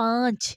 5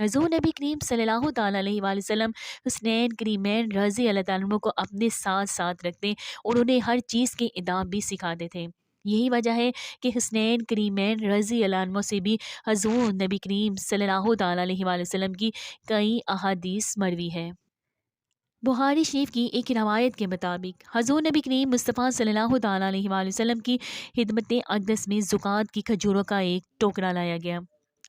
حضور نبی کریم صلی اللہ تعالیٰ علیہ وآلہ وسلم حسنین کریمین رضی اللہ تعالیٰ عنہ کو اپنے ساتھ ساتھ رکھتے اور انہیں ہر چیز کے اداب بھی سکھاتے تھے۔ یہی وجہ ہے کہ حسنین کریمین رضی اللہ عنہ سے بھی حضور نبی کریم صلی اللہ تعالیٰ علیہ وآلہ وسلم کی کئی احادیث مروی ہے۔ بخاری شریف کی ایک روایت کے مطابق حضور نبی کریم مصطفیٰ صلی اللہ تعالیٰ علیہ وآلہ وسلم کی خدمت اقدس میں زکوٰۃ کی کھجوروں کا ایک ٹوکرا لایا گیا۔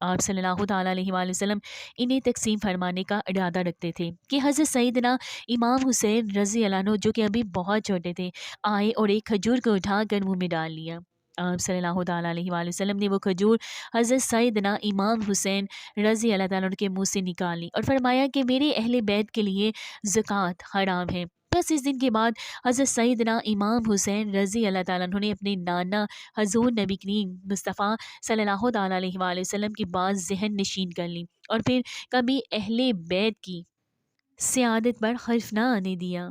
آپ صلی اللہ تعالیٰ علیہ وآلہ وسلم انہیں تقسیم فرمانے کا ارادہ رکھتے تھے کہ حضرت سیدنا امام حسین رضی اللہ عنہ جو کہ ابھی بہت چھوٹے تھے آئے اور ایک کھجور کو اٹھا کر منہ میں ڈال لیا۔ آپ صلی اللہ تعالیٰ علیہ وآلہ وسلم نے وہ کھجور حضرت سیدنا امام حسین رضی اللہ تعالیٰ عنہ کے منہ سے نکالی اور فرمایا کہ میرے اہل بیت کے لیے زکوٰۃ حرام ہے۔ بس اس دن کے بعد حضرت سیدنا امام حسین رضی اللہ تعالیٰ عنہ نے اپنے نانا حضور نبی کریم مصطفیٰ صلی اللہ تعالیٰ علیہ وآلہ وسلم کی بات ذہن نشین کر لی اور پھر کبھی اہل بیت کی سیادت پر حرف نہ آنے دیا۔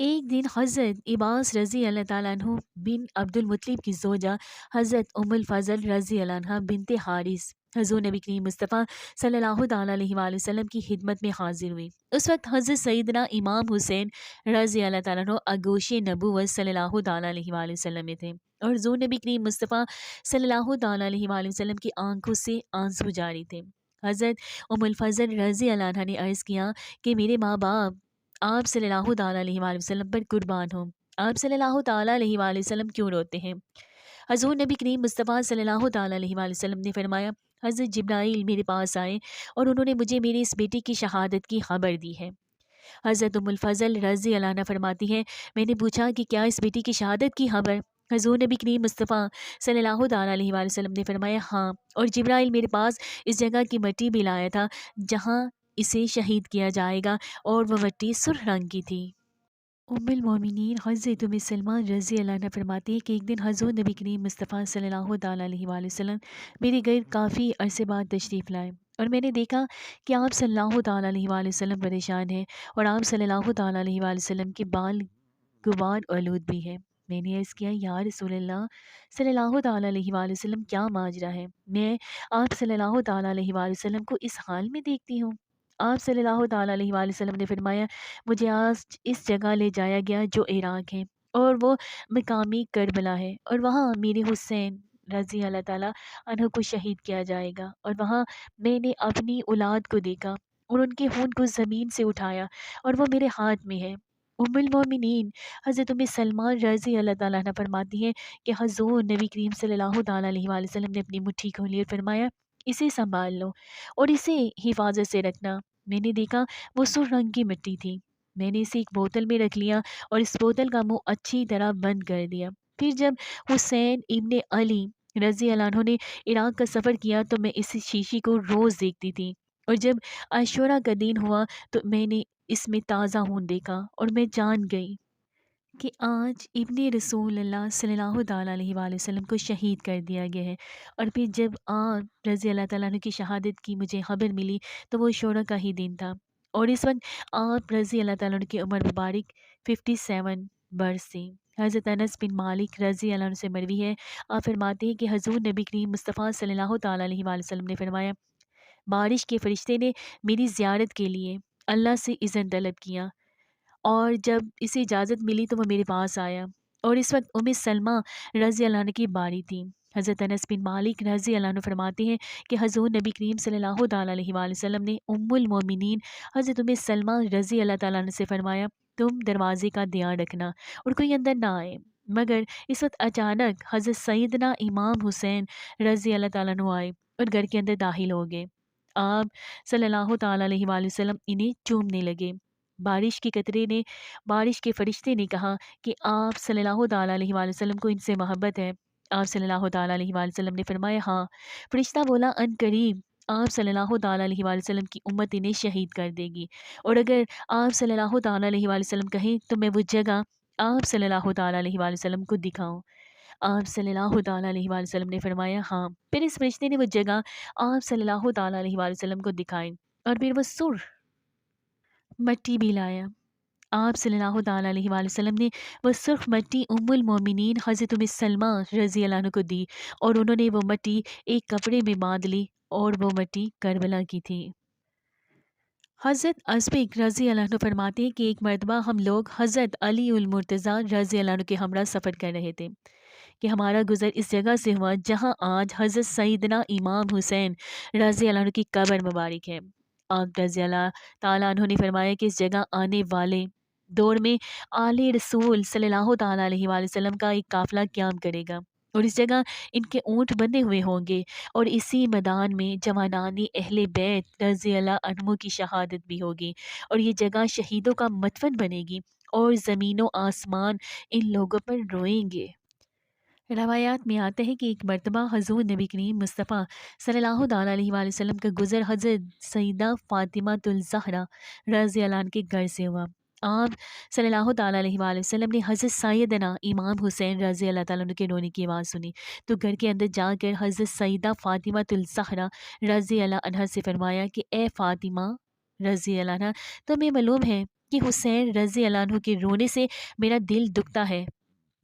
ایک دن حضرت عباس رضی اللہ تعالیٰ عنہ بن عبد المطلب کی زوجہ حضرت ام الفضل رضی اللہ عنہ بنت حارث حضور نبی کریم مصطفیٰ صلی اللہ تعالیٰ علیہ وآلہ وسلم کی خدمت میں حاضر ہوئی۔ اس وقت حضرت سیدنا امام حسین رضی اللہ تعالیٰ عنہ آغوش نبوت صلی اللہ تعالیٰ علیہ وآلہ وسلم میں تھے اور حضور نبی کریم مصطفیٰ صلی اللہ تعالیٰ علیہ وآلہ وسلم کی آنکھوں سے آنسو جاری تھے۔ حضرت ام الفضل رضی اللہ عنہ نے عرض کیا کہ میرے ماں باپ آپ صلی اللہ تعالیٰ علیہ وآلہ وسلم پر قربان ہوں، آپ صلی اللہ تعالیٰ علیہ وآلہ وسلم کیوں روتے ہیں؟ حضور نبی کریم مصطفیٰ صلی اللہ تعالیٰ علیہ وآلہ وسلم نے فرمایا، حضرت جبرائیل میرے پاس آئے اور انہوں نے مجھے میری اس بیٹی کی شہادت کی خبر دی ہے۔ حضرت ام الفضل رضی اللہ عنہ فرماتی ہے، میں نے پوچھا کہ کیا اس بیٹی کی شہادت کی خبر؟ حضور نبی کریم مصطفیٰ صلی اللہ تعالیٰ علیہ وآلہ وسلم نے فرمایا ہاں، اور جبرائیل میرے پاس اس جگہ کی مٹی بھی لایا تھا جہاں اسے شہید کیا جائے گا، اور وہ مٹی سرخ رنگ کی تھی۔ ام المومنین حضرت ام سلمہ رضی اللہ عنہ فرماتی ہے کہ ایک دن حضور نبی کریم مصطفیٰ صلی اللہ تعالیٰ علیہ وآلہ وسلم میرے گھر کافی عرصے بعد تشریف لائے اور میں نے دیکھا کہ آپ صلی اللہ تعالیٰ علیہ وآلہ وسلم پریشان ہیں اور آپ صلی اللہ تعالیٰ علیہ وآلہ وسلم کے بال غبار آلود بھی ہے۔ میں نے عرض کیا، یا رسول اللہ صلی اللہ تعالیٰ علیہ وآلہ وسلم کیا ماجرا ہے؟ میں آپ صلی اللہ تعالیٰ علیہ وآلہ وسلم کو اس حال میں دیکھتی ہوں۔ آپ صلی اللہ تعالیٰ علیہ وآلہ وسلم نے فرمایا، مجھے آج اس جگہ لے جایا گیا جو عراق ہے اور وہ مقامی کربلا ہے، اور وہاں میرے حسین رضی اللہ تعالیٰ عنہ کو شہید کیا جائے گا، اور وہاں میں نے اپنی اولاد کو دیکھا اور ان کے خون کو زمین سے اٹھایا اور وہ میرے ہاتھ میں ہے۔ ام المومنین حضرت ام سلمہ رضی اللہ تعالیٰ عنہ فرماتی ہیں کہ حضور نبی کریم صلی اللہ تعالیٰ علیہ وآلہ وسلم نے اپنی مٹھی کھولی اور فرمایا، اسے سنبھال لو اور اسے حفاظت سے رکھنا۔ میں نے دیکھا وہ سرخ رنگ کی مٹی تھی۔ میں نے اسے ایک بوتل میں رکھ لیا اور اس بوتل کا منہ اچھی طرح بند کر دیا۔ پھر جب حسین ابن علی رضی اللہ عنہ نے عراق کا سفر کیا تو میں اس شیشی کو روز دیکھتی تھی، اور جب عاشورہ کا دن ہوا تو میں نے اس میں تازہ خون دیکھا اور میں جان گئی کہ آج ابن رسول اللہ صلی اللہ تعالیٰ علیہ وآلہ وسلم کو شہید کر دیا گیا ہے۔ اور پھر جب آپ رضی اللہ تعالیٰ عنہ کی شہادت کی مجھے خبر ملی تو وہ عاشورہ کا ہی دن تھا، اور اس وقت آپ رضی اللہ تعالیٰ عنہ کی عمر مبارک 57 برس تھی۔ حضرت انس بن مالک رضی اللہ عنہ سے مروی ہے، آپ فرماتے ہیں کہ حضور نبی کریم مصطفیٰ صلی اللہ تعالیٰ علیہ وآلہ وسلم نے فرمایا، بارش کے فرشتے نے میری زیارت کے لیے اللہ سے اذن طلب کیا، اور جب اسے اجازت ملی تو وہ میرے پاس آیا، اور اس وقت ام سلمہ رضی اللہ عنہ کی باری تھی۔ حضرت انس بن مالک رضی اللہ عنہ فرماتے ہیں کہ حضور نبی کریم صلی اللہ تعالیٰ علیہ وآلہ وسلم نے ام المومنین حضرت ام سلمہ رضی اللہ تعالیٰ عنہ سے فرمایا، تم دروازے کا دھیان رکھنا اور کوئی اندر نہ آئے۔ مگر اس وقت اچانک حضرت سیدنا امام حسین رضی اللہ تعالیٰ عنہ آئے اور گھر کے اندر داخل ہو گئے۔ آپ صلی اللہ تعالیٰ علیہ وآلہ وسلم انہیں چومنے لگے۔ بارش کے فرشتے نے کہا کہ آپ صلی اللہ تعالیٰ علیہ وآلہ وسلم کو ان سے محبت ہے؟ آپ صلی اللہ تعالیٰ علیہ وآلہ وسلم نے فرمایا ہاں۔ فرشتہ بولا، ان قریب آپ صلی اللہ تعالیٰ علیہ وآلہ وسلم کی امت انہیں شہید کر دے گی، اور اگر آپ صلی اللہ تعالیٰ علیہ وآلہ وسلم کہیں تو میں وہ جگہ آپ صلی اللہ تعالیٰ علیہ وآلہ وسلم کو دکھاؤں؟ آپ صلی اللہ تعالیٰ علیہ وآلہ وسلم نے فرمایا ہاں۔ پھر اس فرشتے نے وہ جگہ آپ صلی اللہ تعالیٰ علیہ وآلہ وسلم کو دکھائی، اور پھر وہ سرخ مٹی بھی لایا۔ آپ صلی اللہ تعالیٰ علیہ وآلہ وسلم نے وہ سرخ مٹی ام المومنین حضرت ام سلمہ رضی اللہ عنہ کو دی، اور انہوں نے وہ مٹی ایک کپڑے میں باندھ لی، اور وہ مٹی کربلا کی تھی۔ حضرت ازبک رضی اللہ عنہ فرماتے ہیں کہ ایک مرتبہ ہم لوگ حضرت علی المرتضیٰ رضی اللہ عنہ کے ہمراہ سفر کر رہے تھے کہ ہمارا گزر اس جگہ سے ہوا جہاں آج حضرت سیدنا امام حسین رضی اللہ عنہ کی قبر مبارک ہے۔ آپ رضی اللہ تعالیٰ عنہ نے فرمایا کہ اس جگہ آنے والے دور میں آل رسول صلی اللہ تعالیٰ علیہ وآلہ وسلم کا ایک قافلہ قیام کرے گا، اور اس جگہ ان کے اونٹ بندھے ہوئے ہوں گے، اور اسی میدان میں جوانانی اہل بیت رضی اللہ عنہ کی شہادت بھی ہوگی، اور یہ جگہ شہیدوں کا مدفن بنے گی، اور زمین و آسمان ان لوگوں پر روئیں گے۔ روایات میں آتا ہے کہ ایک مرتبہ حضور نبی کریم مصطفیٰ صلی اللہ تعالیٰ علیہ وآلہ وسلم کا گزر حضرت سیدہ فاطمہ الزہرا رضی اللہ عنہ کے گھر سے ہوا۔ آپ صلی اللہ تعالیٰ علیہ وآلہ وسلم نے حضرت سیدنا امام حسین رضی اللہ تعالیٰ عنہ کے رونے کی آواز سنی، تو گھر کے اندر جا کر حضرت سیدہ فاطمہ الزہرا رضی اللہ عنہ سے فرمایا کہ اے فاطمہ رضی اللہ عنہ، تمہیں معلوم ہے کہ حسین رضی اللہ عنہ کے رونے سے میرا دل دکھتا ہے،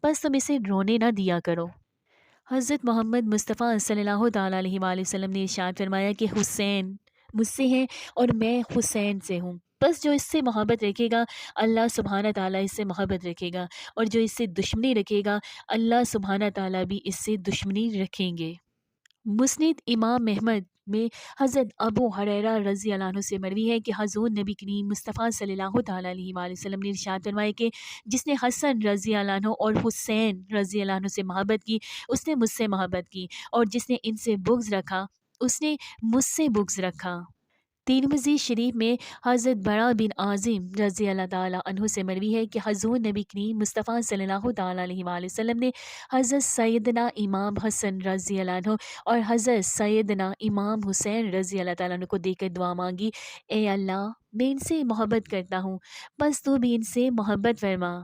بس تم اسے رونے نہ دیا کرو۔ حضرت محمد مصطفیٰ صلی اللہ تعالیٰ علیہ وآلہ وسلم نے ارشاد فرمایا کہ حسین مجھ سے ہے اور میں حسین سے ہوں، بس جو اس سے محبت رکھے گا اللہ سبحانہ تعالیٰ اس سے محبت رکھے گا، اور جو اس سے دشمنی رکھے گا اللہ سبحانہ تعالیٰ بھی اس سے دشمنی رکھیں گے۔ مسند امام احمد میں حضرت ابو ہریرہ رضی اللہ عنہ سے مروی ہے کہ حضور نبی کریم مصطفیٰ صلی اللہ تعالیٰ علیہ وآلہ وسلم نے ارشاد فرمایا کہ جس نے حسن رضی اللہ عنہ اور حسین رضی اللہ عنہ سے محبت کی اس نے مجھ سے محبت کی، اور جس نے ان سے بغض رکھا اس نے مجھ سے بغض رکھا۔ ترمذی شریف میں حضرت برا بن عازم رضی اللہ تعالیٰ عنہ سے مروی ہے کہ حضور نبی کریم مصطفیٰ صلی اللہ تعالیٰ علیہ وآلہ وسلم نے حضرت سیدنا امام حسن رضی اللہ عنہ اور حضرت سیدنا امام حسین رضی اللہ تعالیٰ عنہ کو دیکھ کر دعا مانگی، اے اللہ میں ان سے محبت کرتا ہوں، بس تو بھی ان سے محبت فرما۔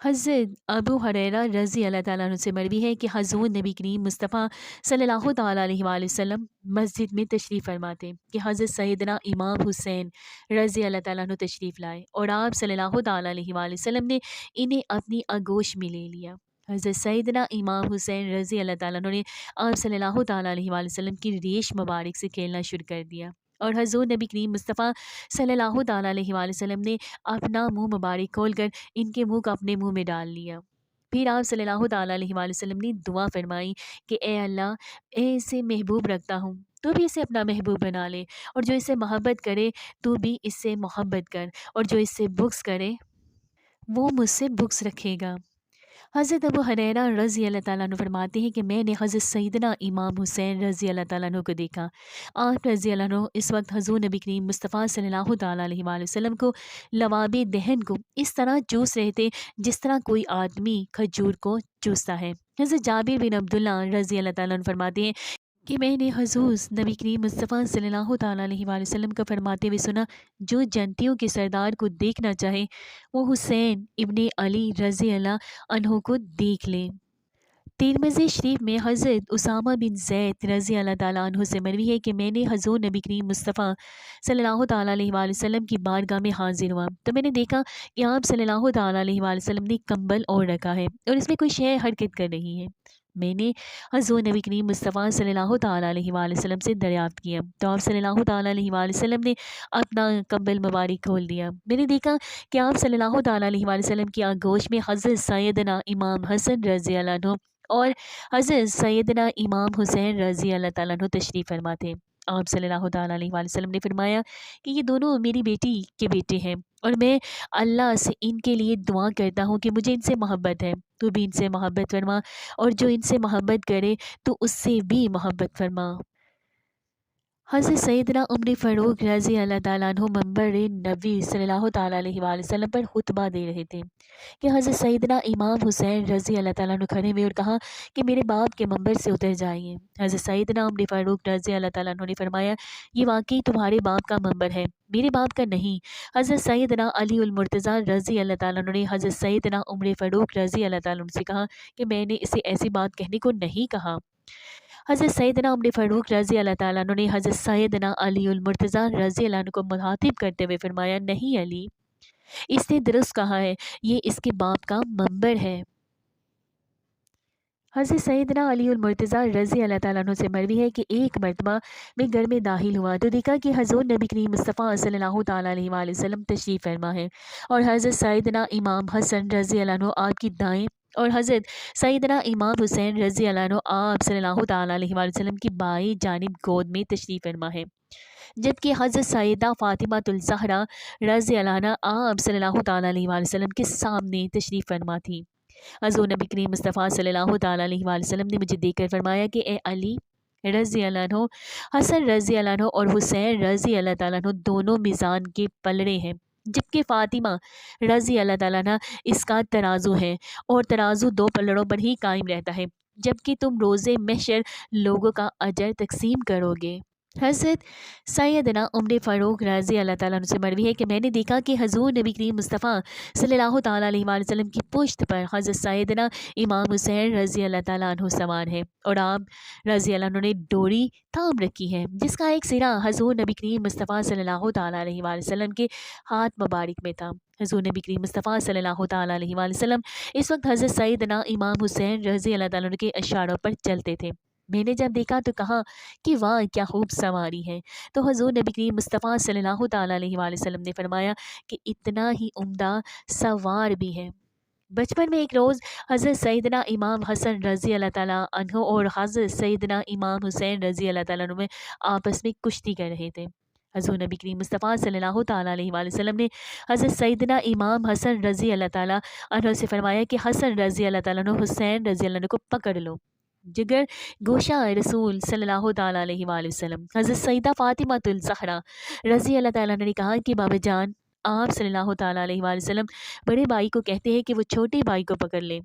حضرت ابو ہریرہ رضی اللہ تعالیٰ عنہ سے مروی ہے کہ حضور نبی کریم مصطفیٰ صلی اللہ تعالیٰ علیہ وآلہ وسلم مسجد میں تشریف فرماتے کہ حضرت سیدنا امام حسین رضی اللہ تعالیٰ عنہ تشریف لائے، اور آپ صلی اللہ تعالیٰ علیہ وآلہ وسلم نے انہیں اپنی آغوش میں لے لیا۔ حضرت سیدنا امام حسین رضی اللہ تعالیٰ عنہ نے آپ صلی اللہ تعالیٰ علیہ وآلہ وسلم کی ریش مبارک سے کھیلنا شروع کر دیا، اور حضور نبی کریم مصطفیٰ صلی اللہ تعالیٰ علیہ وآلہ وسلم نے اپنا منہ مبارک کھول کر ان کے منہ کو اپنے منہ میں ڈال لیا۔ پھر آپ صلی اللہ تعالیٰ علیہ وآلہ وسلم نے دعا فرمائی کہ اے اللہ میں اسے محبوب رکھتا ہوں، تو بھی اسے اپنا محبوب بنا لے، اور جو اسے محبت کرے تو بھی اس سے محبت کر، اور جو اس سے بغض کرے وہ مجھ سے بغض رکھے گا۔ حضرت ابو ہریرہ رضی اللہ تعالیٰ عنہ فرماتے ہیں کہ میں نے حضرت سیدنا امام حسین رضی اللہ تعالیٰ عنہ کو دیکھا، آپ رضی اللہ عنہ اس وقت حضور نبی کریم مصطفیٰ صلی اللہ تعالیٰ علیہ وآلہ وسلم کو لواب دہن کو اس طرح چوس رہے تھے جس طرح کوئی آدمی کھجور کو چوستا ہے۔ حضرت جابر بن عبداللہ رضی اللہ تعالیٰ عنہ فرماتے ہیں کہ میں نے حضور نبی کریم مصطفیٰ صلی اللہ تعالیٰ علیہ وآلہ وسلم کا فرماتے ہوئے سنا، جو جنتیوں کے سردار کو دیکھنا چاہے وہ حسین ابن علی رضی اللہ عنہ کو دیکھ لیں۔ ترمذی شریف میں حضرت اسامہ بن زید رضی اللہ تعالیٰ عنہ سے مروی ہے کہ میں نے حضور نبی کریم مصطفیٰ صلی اللہ تعالیٰ علیہ وآلہ وسلم کی بارگاہ میں حاضر ہوا، تو میں نے دیکھا کہ آپ صلی اللہ تعالیٰ علیہ وآلہ وسلم نے کمبل اوڑھ رکھا ہے اور اس میں کوئی شے حرکت کر رہی ہے۔ میں نے حضور نبی کریم مصطفیٰ صلی اللہ تعالیٰ علیہ وآلہ وسلم سے دریافت کیا، تو آپ صلی اللہ تعالیٰ علیہ وآلہ وسلم نے اپنا کمبل مبارک کھول دیا۔ میں نے دیکھا کہ آپ صلی اللہ تعالیٰ علیہ وآلہ وسلم کی آغوش میں حضرت سیدنا امام حسن رضی اللہ عنہ اور حضرت سیدنا امام حسین رضی اللہ تعالیٰ عنہ تشریف فرما تھے۔ آپ صلی اللہ تعالیٰ علیہ وآلہ وسلم نے فرمایا کہ یہ دونوں میری بیٹی کے بیٹے ہیں، اور میں اللہ سے ان کے لیے دعا کرتا ہوں کہ مجھے ان سے محبت ہے، تو بھی ان سے محبت فرما، اور جو ان سے محبت کرے تو اس سے بھی محبت فرما۔ حضرت سیدنا عمر فاروق رضی اللہ تعالیٰ عنہ منبر نبوی صلی اللہ تعالیٰ علیہ وآلہ وسلم پر خطبہ دے رہے تھے کہ حضرت سیدنا امام حسین رضی اللہ تعالیٰ عنہ کھڑے ہوئے اور کہا کہ میرے باپ کے منبر سے اتر جائیے۔ حضرت سیدنا عمر فاروق رضی اللہ تعالیٰ عنہ نے فرمایا یہ واقعی تمہارے باپ کا منبر ہے، میرے باپ کا نہیں۔ حضرت سیدنا علی المرتضیٰ رضی اللہ تعالیٰ عنہ نے حضرت سیدنا عمر فاروق رضی اللہ تعالیٰ عنہ سے کہا کہ میں نے اسے ایسی بات کہنے کو نہیں کہا۔ حضرت سیدنا عمر فاروق رضی اللہ تعالیٰ عنہ نے حضرت سیدنا علی المرتضیٰ رضی اللہ عنہ کو مخاطب کرتے ہوئے فرمایا نہیں علی، اس نے درست کہا ہے، یہ اس کے باپ کا منبر ہے۔ حضرت سیدنا علی المرتضیٰ رضی اللہ تعالیٰ عنہ سے مروی ہے کہ ایک مرتبہ میں گھر میں داخل ہوا تو دیکھا کہ حضور نبی کریم مصطفیٰ صلی اللہ تعالیٰ علیہ وآلہ وسلم تشریف فرما ہے، اور حضرت سیدنا امام حسن رضی اللہ عنہ آپ کی دائیں اور حضرت سیدنا امام حسین رضی اللہ عنہ آپ صلی اللہ تعالیٰ علیہ وآلہ وسلم کی بائیں جانب گود میں تشریف فرما ہے، جبکہ حضرت سیدہ فاطمہ الزہرا رضی اللہ عنہ آپ صلی اللہ تعالیٰ علیہ وآلہ وسلم کے سامنے تشریف فرما تھی۔ حضور نبی کریم مصطفیٰ صلی اللہ تعالیٰ علیہ وآلہ وسلم نے مجھے دیکھ کر فرمایا کہ اے علی رضی اللہ عنہ، حسن رضی اللہ عنہ اور حسین رضی اللہ تعالیٰ عنہ دونوں میزان کے پلڑے ہیں، جبکہ فاطمہ رضی اللہ تعالیٰ عنہ اس کا ترازو ہے، اور ترازو دو پلڑوں پر ہی قائم رہتا ہے، جبکہ تم روزے محشر لوگوں کا اجر تقسیم کرو گے۔ حضرت سیدنا عمر فاروق رضی اللہ تعالیٰ عنہ سے مروی ہے کہ میں نے دیکھا کہ حضور نبی کریم مصطفیٰ صلی اللہ تعالیٰ علیہ وآلہ وسلم کی پشت پر حضرت سیدنا امام حسین رضی اللہ تعالیٰ عنہ سوار ہے، اور آپ رضی اللہ عنہ نے ڈوری تھام رکھی ہے جس کا ایک سرا حضور نبی کریم مصطفیٰ صلی اللہ تعالیٰ علیہ وآلہ وسلم کے ہاتھ مبارک میں تھا۔ حضور نبی کریم مصطفیٰ صلی اللہ تعالیٰ علیہ وآلہ وسلم اس وقت حضرت سیدنا امام حسین رضی اللہ تعالیٰ عنہ کے اشاروں پر چلتے تھے۔ میں نے جب دیکھا تو کہا کہ واہ کیا خوب سواری ہے، تو حضور نبی کریم مصطفیٰ صلی اللہ تعالیٰ علیہ وآلہ وسلم نے فرمایا کہ اتنا ہی عمدہ سوار بھی ہے۔ بچپن میں ایک روز حضرت سیدنا امام حسن رضی اللہ تعالیٰ عنہ اور حضرت سیدنا امام حسین رضی اللہ تعالیٰ عنہ میں آپس میں کشتی کر رہے تھے۔ حضور نبی کریم مصطفیٰ صلی اللہ تعالیٰ علیہ وآلہ وسلم نے حضرت سیدنا امام حسن رضی اللہ تعالیٰ عنہ سے فرمایا کہ حسن رضی اللہ تعالیٰ عنہ حسین رضی اللہ عنہ کو پکڑ لو۔ جگر گوشہ رسول صلی اللہ تعالیٰ علیہ وآلہ وسلم حضرت سیدہ فاطمہ الزہرا رضی اللہ تعالیٰ عنہ نے کہا کہ بابا جان، آپ صلی اللہ تعالیٰ علیہ وآلہ وسلم بڑے بھائی کو کہتے ہیں کہ وہ چھوٹے بھائی کو پکڑ لے۔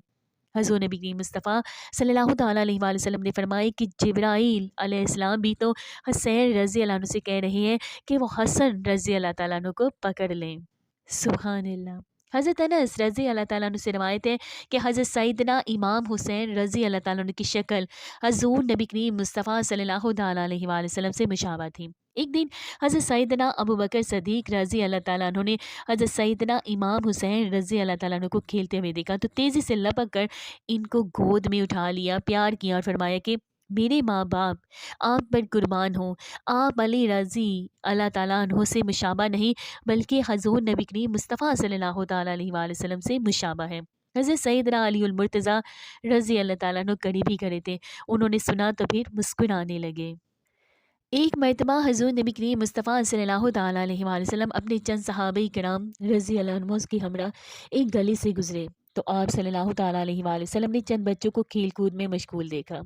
حضور نبی کریم مصطفیٰ صلی اللہ تعالیٰ علیہ وآلہ وسلم نے فرمایا کہ جبرائیل علیہ السلام بھی تو حسین رضی اللہ عنہ سے کہہ رہے ہیں کہ وہ حسن رضی اللہ تعالیٰ عنہ کو پکڑ لیں۔ سبحان اللہ۔ حضرت انس رضی اللہ تعالیٰ عنہ سے روایت ہے کہ حضرت سیدنا امام حسین رضی اللہ تعالیٰ عنہ کی شکل حضور نبی کریم مصطفیٰ صلی اللہ تعالیٰ علیہ وآلہ وسلم سے مشابہ تھی۔ ایک دن حضرت سیدنا ابو بکر صدیق رضی اللہ تعالیٰ عنہ نے حضرت سیدنا امام حسین رضی اللہ تعالیٰ عنہ کو کھیلتے ہوئے دیکھا تو تیزی سے لپک کر ان کو گود میں اٹھا لیا، پیار کیا اور فرمایا کہ میرے ماں باپ آپ پر قربان ہوں، آپ علی رضی اللہ تعالیٰ عنہ سے مشابہ نہیں بلکہ حضور نبی کریم مصطفیٰ صلی اللہ تعالیٰ علیہ وآلہ وسلم سے مشابہ ہے۔ حضرت سیدنا علی المرتضیٰ رضی اللہ تعالیٰ عنہ قریب ہی کھڑے تھے، انہوں نے سنا تو پھر مسکرانے لگے۔ ایک مرتبہ حضور نبی کریم مصطفیٰ صلی اللہ تعالیٰ علیہ وآلہ وسلم اپنے چند صحابہ کرام رضی اللہ عنہ کی ہمراہ ایک گلی سے گزرے تو آپ صلی اللہ تعالیٰ علیہ وآلہ وسلم نے چند بچوں کو کھیل کود میں مشغول دیکھا۔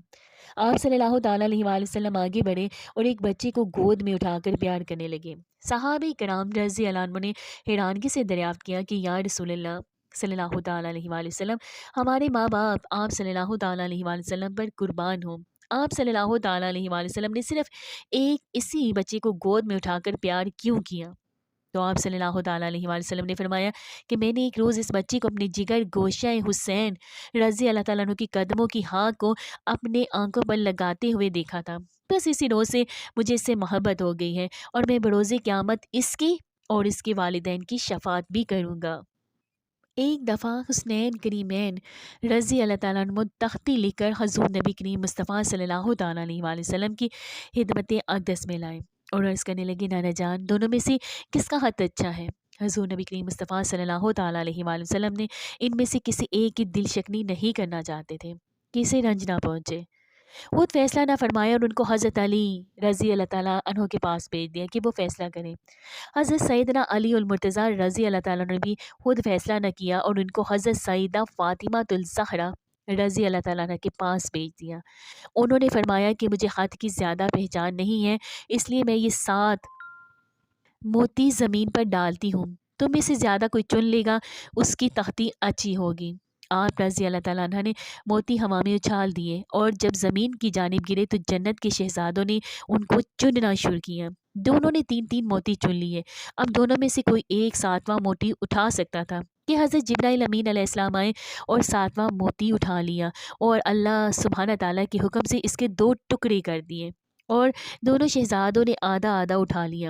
آپ صلی اللہ تعالیٰ علیہ وآلہ وسلم آگے بڑھے اور ایک بچے کو گود میں اٹھا کر پیار کرنے لگے۔ صحابہ کرام رضی اللہ عنہ نے حیرانگی سے دریافت کیا کہ یا رسول اللہ صلی اللہ تعالیٰ علیہ وآلہ وسلم، ہمارے ماں باپ آپ صلی اللہ تعالیٰ علیہ وآلہ وسلم پر قربان ہوں، آپ صلی اللہ تعالیٰ علیہ وآلہ وسلم نے صرف ایک اسی بچے کو گود میں اٹھا کر پیار کیوں کیا؟ تو آپ صلی اللہ تعالیٰ علیہ وآلہ وسلم نے فرمایا کہ میں نے ایک روز اس بچے کو اپنے جگر گوشہ حسین رضی اللہ تعالیٰ عنہ کی قدموں کی ہاں کو اپنے آنکھوں پر لگاتے ہوئے دیکھا تھا، بس اسی روز سے مجھے اس سے محبت ہو گئی ہے اور میں بروز قیامت اس کی اور اس کے والدین کی شفاعت بھی کروں گا۔ ایک دفعہ حسنین کریمین رضی اللہ تعالیٰ عنہ تختی لکھ کر حضور نبی کریم مصطفیٰ صلی اللہ تعالیٰ علیہ وآلہ وسلم کی خدمت اقدس میں لائے اور عرض کرنے لگے، نانا جان، دونوں میں سے کس کا خط اچھا ہے؟ حضور نبی کریم مصطفیٰ صلی اللہ تعالیٰ علیہ وآلہ وسلم نے ان میں سے کسی ایک کی دل شکنی نہیں کرنا چاہتے تھے کہ اسے رنج نہ پہنچے، خود فیصلہ نہ فرمایا اور ان کو حضرت علی رضی اللہ تعالیٰ عنہ کے پاس بھیج دیا کہ وہ فیصلہ کریں۔ حضرت سیدنا علی المرتضیٰ رضی اللہ تعالیٰ عنہ نے بھی خود فیصلہ نہ کیا اور ان کو حضرت سیدہ فاطمہ الزہرا رضی اللہ تعالیٰ عنہ کے پاس بھیج دیا۔ انہوں نے فرمایا کہ مجھے خط کی زیادہ پہچان نہیں ہے، اس لیے میں یہ 7 موتی زمین پر ڈالتی ہوں، تم میں سے زیادہ کوئی چن لے گا اس کی تختی اچھی ہوگی۔ آپ رضی اللہ تعالیٰ عنہ نے موتی ہوا میں اچھال دیے اور جب زمین کی جانب گرے تو جنت کے شہزادوں نے ان کو چننا شروع کیا۔ دونوں نے 3 موتی چن لیے۔ اب دونوں میں سے کوئی ایک 7واں موتی اٹھا سکتا تھا کہ حضرت جبرائیل امین علیہ السلام آئے اور 7واں موتی اٹھا لیا اور اللہ سبحانہ تعالیٰ کے حکم سے اس کے 2 ٹکڑے کر دیے اور دونوں شہزادوں نے آدھا آدھا اٹھا لیا۔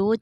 2